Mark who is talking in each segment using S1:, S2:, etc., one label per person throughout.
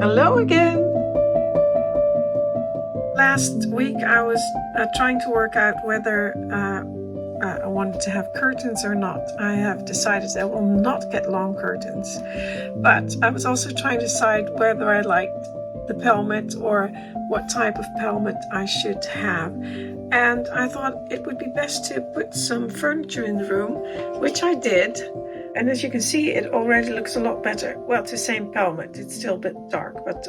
S1: Hello again! Last week I was trying to work out whether I wanted to have curtains or not. I have decided I will not get long curtains, but I was also trying to decide whether I liked the pelmet or what type of pelmet I should have. And I thought it would be best to put some furniture in the room, which I did. And as you can see, it already looks a lot better. Well, it's the same pelmet. It's still a bit dark, but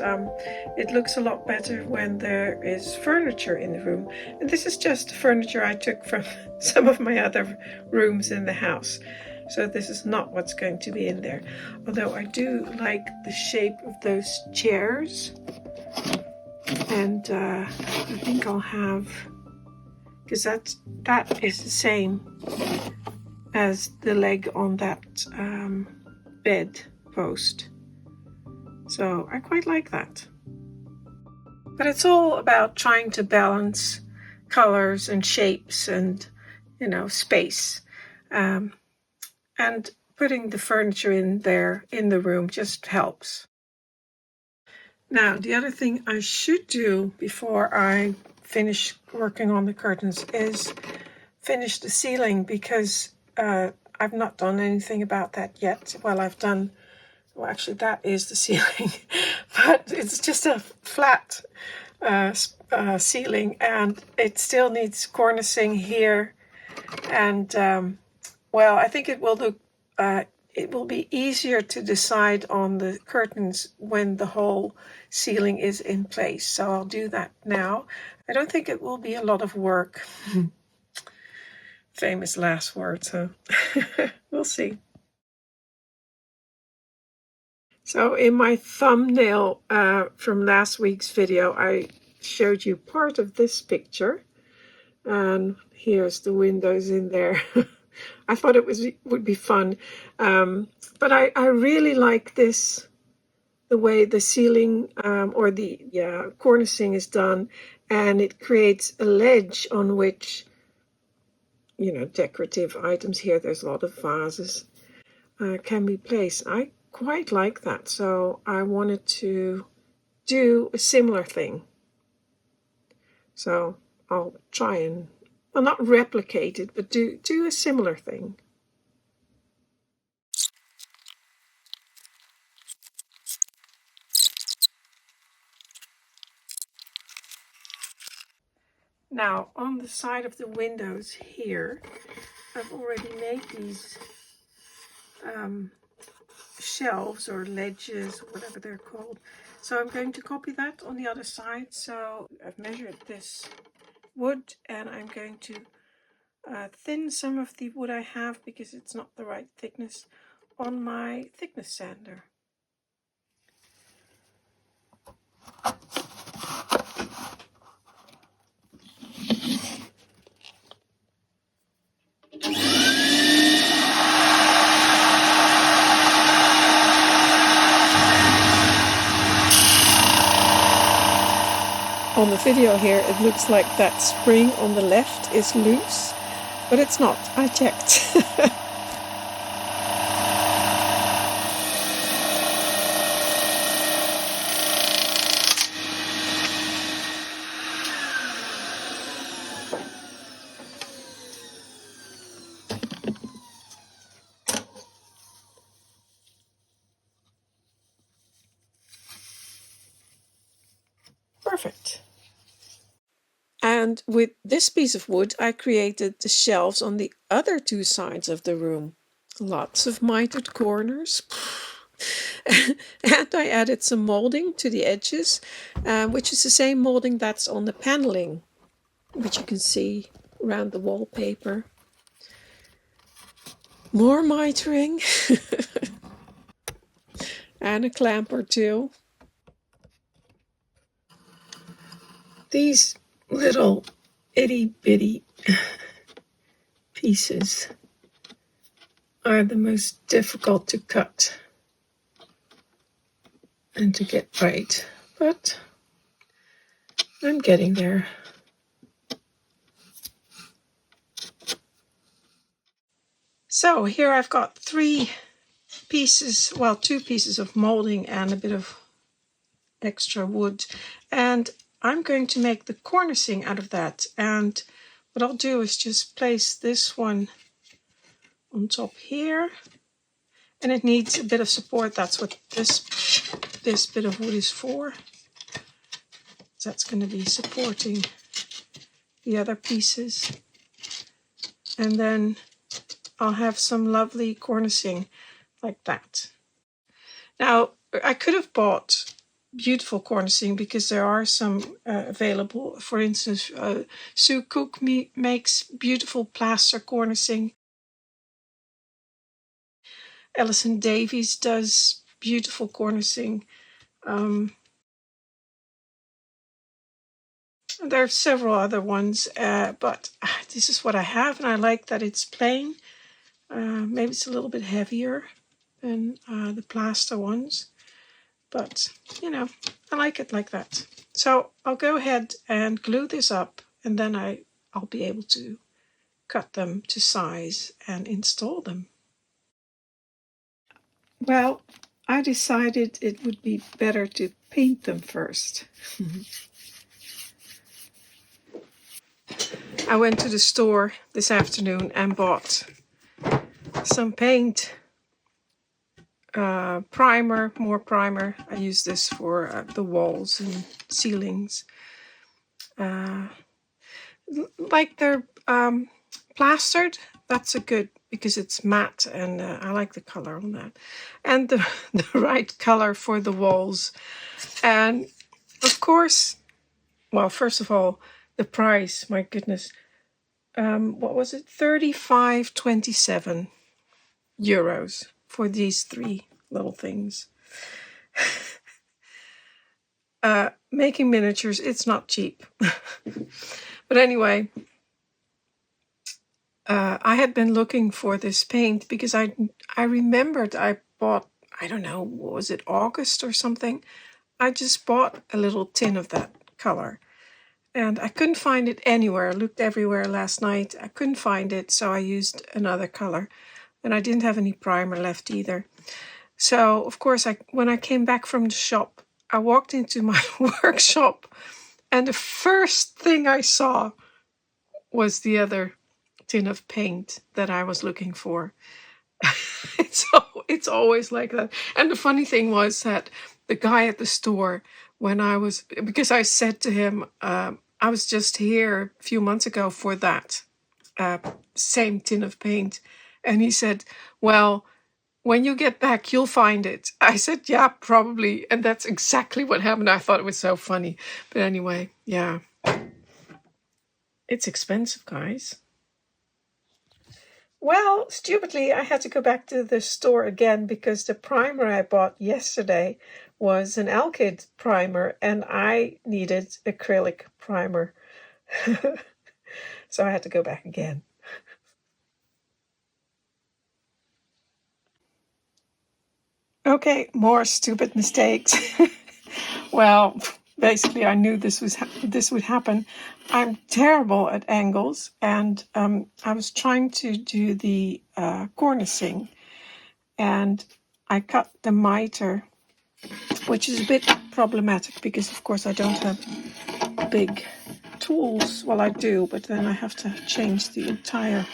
S1: it looks a lot better when there is furniture in the room. And this is just furniture I took from some of my other rooms in the house. So this is not what's going to be in there. Although I do like the shape of those chairs. And I think I'll have, because that is the same as the leg on that bed post. So I quite like that. But it's all about trying to balance colors and shapes and, space. And putting the furniture in there in the room just helps. Now, the other thing I should do before I finish working on the curtains is finish the ceiling, because I've not done anything about that yet. Well, actually that is the ceiling, but it's just a flat ceiling, and it still needs cornicing here. And I think it will be easier to decide on the curtains when the whole ceiling is in place. So I'll do that now. I don't think it will be a lot of work. Famous last words, huh? We'll see. So in my thumbnail from last week's video, I showed you part of this picture. And here's the windows in there. I thought it would be fun. But I really like this, the way the ceiling or the cornicing is done. And it creates a ledge on which decorative items here. There's a lot of vases can be placed. I quite like that. So I wanted to do a similar thing. So I'll try and, well, not replicate it, but do a similar thing. Now, on the side of the windows here, I've already made these shelves or ledges, whatever they're called. So I'm going to copy that on the other side. So I've measured this wood, and I'm going to thin some of the wood I have, because it's not the right thickness, on my thickness sander. On the video here, it looks like that spring on the left is loose, but it's not. I checked. Perfect. And with this piece of wood, I created the shelves on the other two sides of the room. Lots of mitered corners. And I added some molding to the edges, which is the same molding that's on the paneling, which you can see around the wallpaper. More mitering. And a clamp or two. These little itty-bitty pieces are the most difficult to cut and to get right, but I'm getting there. So here I've got two pieces of molding and a bit of extra wood. And I'm going to make the cornicing out of that. And what I'll do is just place this one on top here. And it needs a bit of support. That's what this bit of wood is for. That's going to be supporting the other pieces. And then I'll have some lovely cornicing like that. Now, I could have bought beautiful cornicing because there are some available. For instance, Sue Cook makes beautiful plaster cornicing. Ellison Davies does beautiful cornicing. There are several other ones, but this is what I have, and I like that it's plain. Maybe it's a little bit heavier than the plaster ones, but you know, I like it like that. So I'll go ahead and glue this up, and then I'll be able to cut them to size and install them. Well, I decided it would be better to paint them first. I went to the store this afternoon and bought some paint, primer, more primer. I use this for the walls and ceilings. Like they're plastered, that's a good, because it's matte and I like the color on that. And the right color for the walls. And of course, well, first of all, the price, my goodness. What was it? €35.27 for these 3 little things. Making miniatures, it's not cheap. But anyway, I had been looking for this paint because I remembered I bought, I don't know, what was it, August or something? I just bought a little tin of that color. And I couldn't find it anywhere. I looked everywhere last night. I couldn't find it, so I used another color. And I didn't have any primer left either. So, of course, when I came back from the shop, I walked into my workshop, and the first thing I saw was the other tin of paint that I was looking for. It's always like that. And the funny thing was that the guy at the store, because I said to him, I was just here a few months ago for that same tin of paint. And he said, well, when you get back, you'll find it. I said, yeah, probably. And that's exactly what happened. I thought it was so funny. But anyway, yeah. It's expensive, guys. Well, stupidly, I had to go back to the store again because the primer I bought yesterday was an alkyd primer and I needed acrylic primer. So I had to go back again. Okay, more stupid mistakes. Well, basically I knew this would happen. I'm terrible at angles, and I was trying to do the cornicing, and I cut the miter, which is a bit problematic because of course I don't have big tools. Well, I do, but then I have to change the entire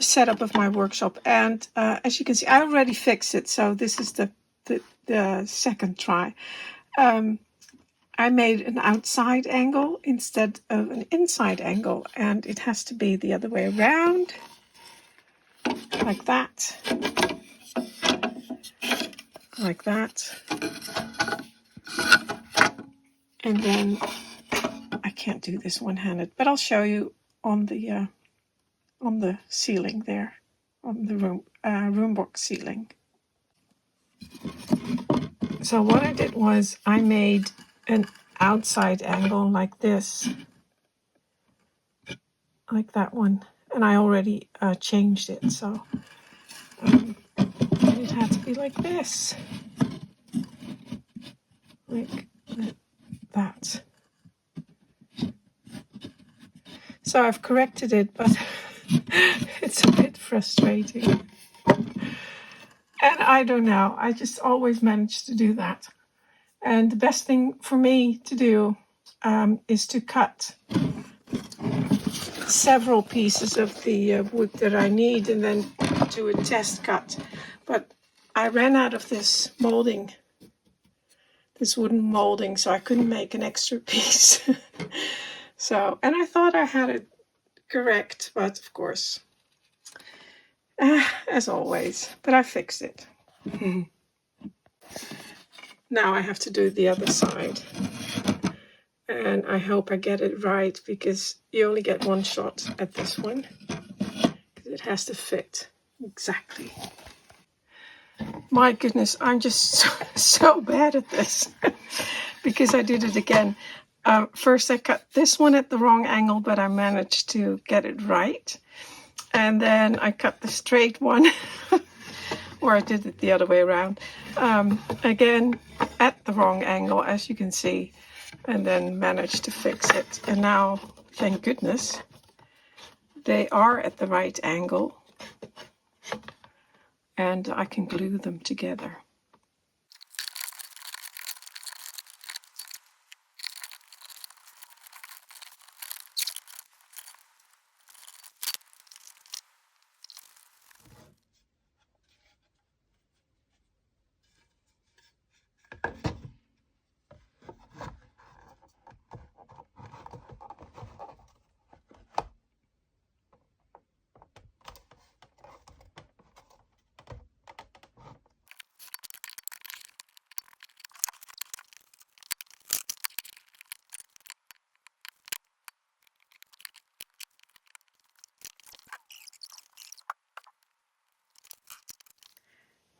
S1: setup of my workshop. And as you can see, I already fixed it, so this is the second try. I made an outside angle instead of an inside angle, and it has to be the other way around, like that, like that. And then I can't do this one-handed, but I'll show you on the ceiling there, on the room box ceiling. So what I did was I made an outside angle like this, like that one, and I already changed it, so it had to be like this, like that. So I've corrected it, but it's a bit frustrating. And I don't know, I just always manage to do that. And the best thing for me to do is to cut several pieces of the wood that I need and then do a test cut. But I ran out of this molding, this wooden molding, so I couldn't make an extra piece. So, and I thought I had it correct, but of course, as always, but I fixed it. Now I have to do the other side. And I hope I get it right, because you only get one shot at this one. Because it has to fit exactly. My goodness, I'm just so bad at this. Because I did it again. First I cut this one at the wrong angle, but I managed to get it right. And then I cut the straight one. Or I did it the other way around. Again, at the wrong angle, as you can see. And then managed to fix it. And now, thank goodness, they are at the right angle. And I can glue them together.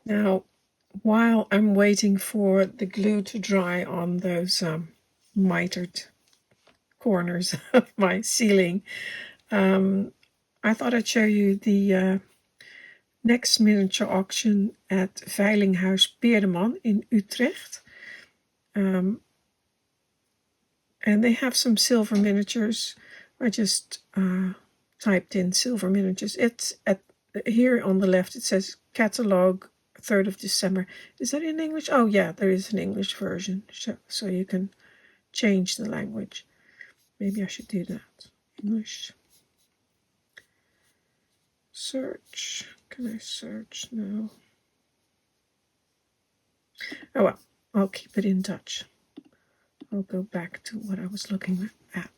S1: Now, while I'm waiting for the glue to dry on those mitered corners of my ceiling, I thought I'd show you the next miniature auction at Veilinghuis Peerdeman in Utrecht. And they have some silver miniatures. I just typed in silver miniatures. It's at here on the left. It says catalog 3rd of December. Is that in English? Oh yeah, there is an English version, so you can change the language. Maybe I should do that. English. Search. Can I search? No. Oh well, I'll keep it in Dutch. I'll go back to what I was looking at.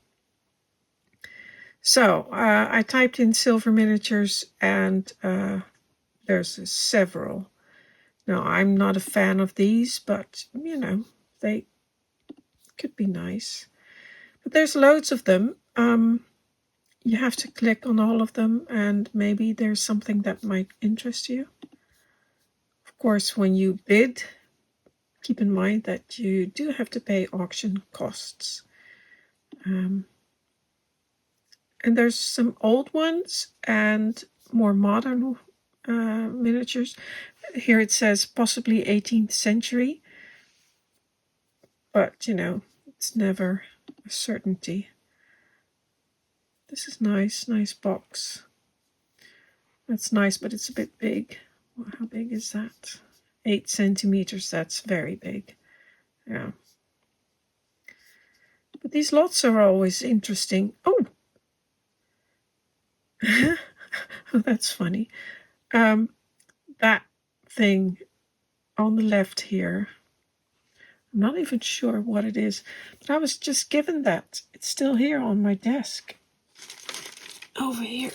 S1: So I typed in silver miniatures, and there's several. Now, I'm not a fan of these, but, you know, they could be nice. But there's loads of them. You have to click on all of them, and maybe there's something that might interest you. Of course, when you bid, keep in mind that you do have to pay auction costs. And there's some old ones and more modern miniatures. Here it says possibly 18th century, but you know, it's never a certainty. This is nice box. That's nice, but it's a bit big. Well, how big is that? 8 centimeters, that's very big. Yeah. But these lots are always interesting. Oh! Oh, that's funny. That thing on the left here, I'm not even sure what it is, but I was just given that. It's still here on my desk. Over here.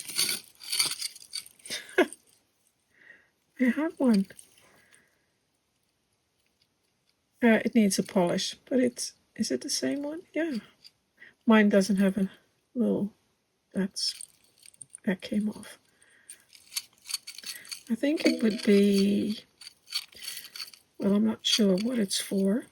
S1: I have one. It needs a polish, but is it the same one? Yeah. Mine doesn't have a little, that came off. I think it would be, well, I'm not sure what it's for.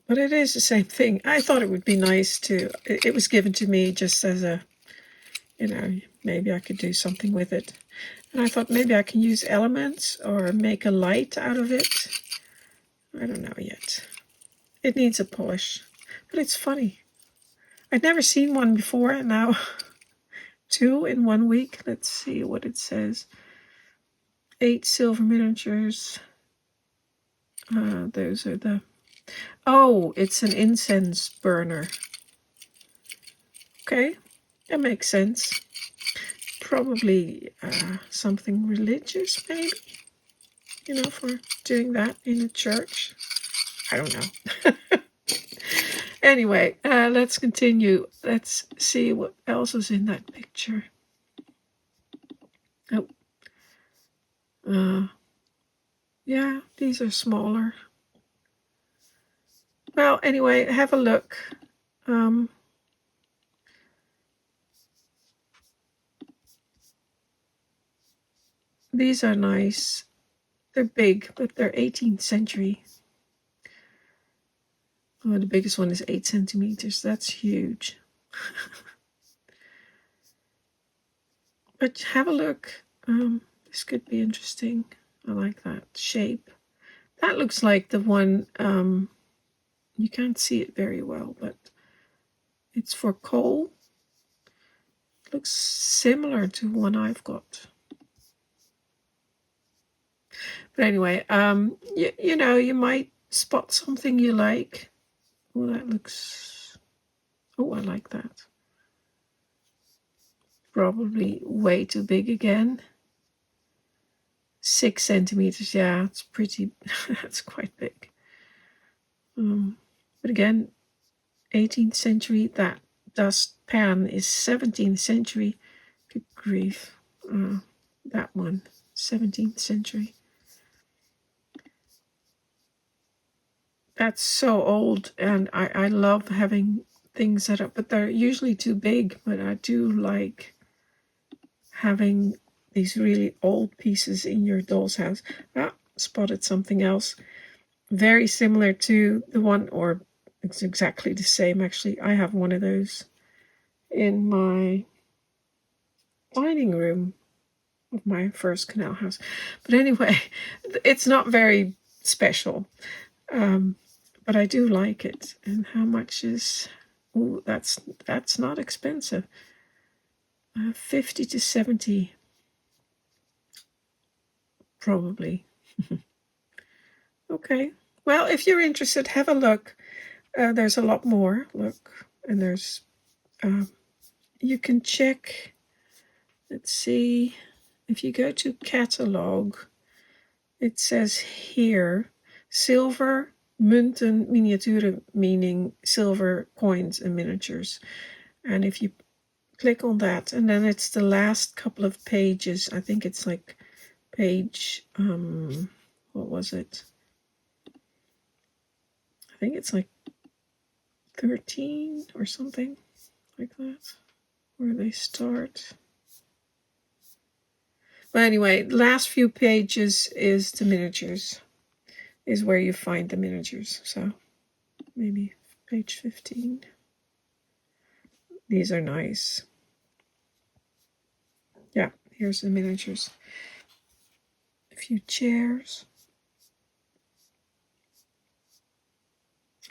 S1: But it is the same thing. I thought it would be nice to, it was given to me just as a, you know, maybe I could do something with it. And I thought maybe I can use elements or make a light out of it. I don't know yet. It needs a polish, but it's funny. I'd never seen one before, and now 2 in 1 week. Let's see what it says. 8 silver miniatures, Those are the... Oh, it's an incense burner. Okay, that makes sense. Probably something religious, maybe. You know, for doing that in a church. I don't know. Anyway, let's continue. Let's see what else is in that picture. Oh, yeah, these are smaller. Well, anyway, have a look. These are nice. They're big, but they're 18th century. Oh, the biggest one is 8 centimeters. That's huge. But have a look. This could be interesting. I like that shape. That looks like the one, you can't see it very well, but it's for coal. It looks similar to one I've got. But anyway, you know, you might spot something you like. Oh, that looks... Oh, I like that. Probably way too big again. 6 centimeters, yeah, it's pretty... That's quite big. But again, 18th century, that dust pan is 17th century. Good grief. That one, 17th century. That's so old, and I love having things set up, but they're usually too big. But I do like having these really old pieces in your doll's house. Ah, spotted something else. Very similar to the one, or it's exactly the same actually. I have one of those in my dining room of my first canal house. But anyway, it's not very special. But I do like it. And how much is... Oh, that's not expensive. 50 to 70. Probably. Okay. Well, if you're interested, have a look. There's a lot more. Look. And there's... you can check... Let's see. If you go to catalog, it says here, silver... Munten miniaturen, meaning silver coins and miniatures. And if you click on that, and then it's the last couple of pages. I think it's like page, what was it? I think it's like 13 or something like that, where they start. But anyway, last few pages is the miniatures. Is where you find the miniatures. So maybe page 15. These are nice. Yeah, here's the miniatures. A few chairs.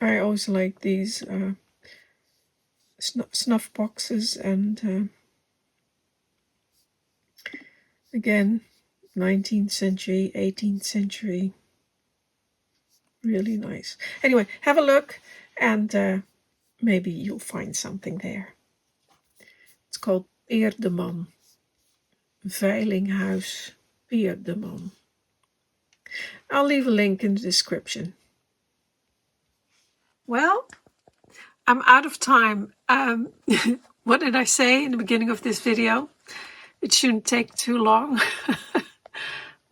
S1: I always like these snuff boxes, and again, 19th century, 18th century. Really nice. Anyway, have a look, and maybe you'll find something there. It's called Peerdeman. Veilinghuis Peerdeman. I'll leave a link in the description. Well, I'm out of time. What did I say in the beginning of this video? It shouldn't take too long.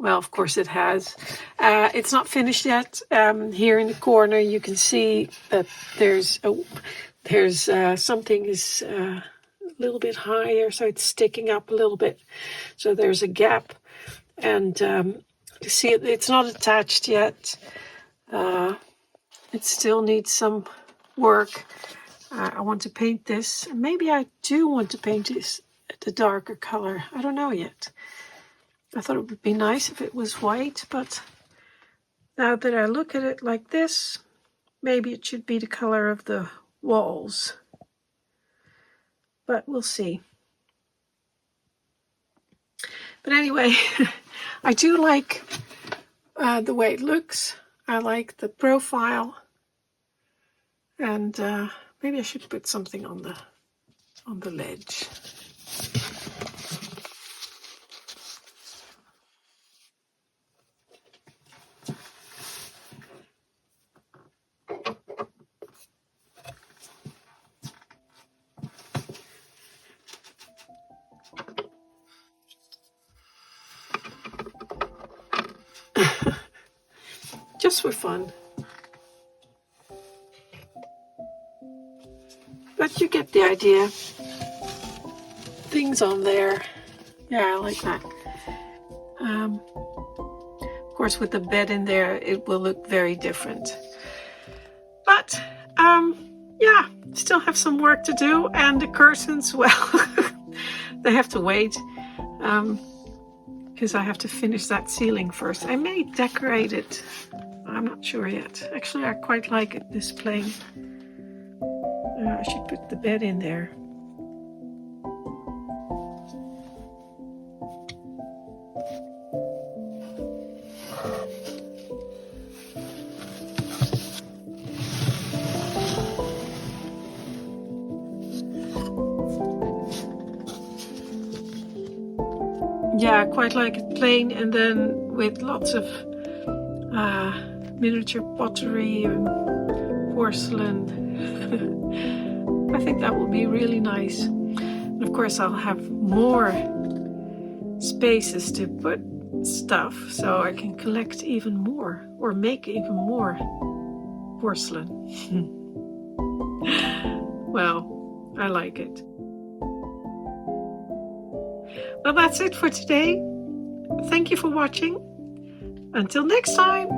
S1: Well, of course it has. It's not finished yet. Here in the corner, you can see that there's something is a little bit higher, so it's sticking up a little bit. So there's a gap, and you see it's not attached yet. It still needs some work. I want to paint this. Maybe I do want to paint this a darker color. I don't know yet. I thought it would be nice if it was white, but now that I look at it like this, maybe it should be the color of the walls. But we'll see. But anyway, I do like the way it looks. I like the profile, and maybe I should put something on the ledge. Just for fun. But you get the idea. Things on there. Yeah, I like that. Of course, with the bed in there, it will look very different. But, yeah, still have some work to do. And the curtains, well, they have to wait. Because I have to finish that ceiling first. I may decorate it. I'm not sure yet. Actually, I quite like it, this plain. I should put the bed in there. Yeah, I quite like it plain, and then with lots of miniature pottery and porcelain. I think that will be really nice. And of course, I'll have more spaces to put stuff, so I can collect even more or make even more porcelain. Well, I like it. Well, that's it for today. Thank you for watching. Until next time.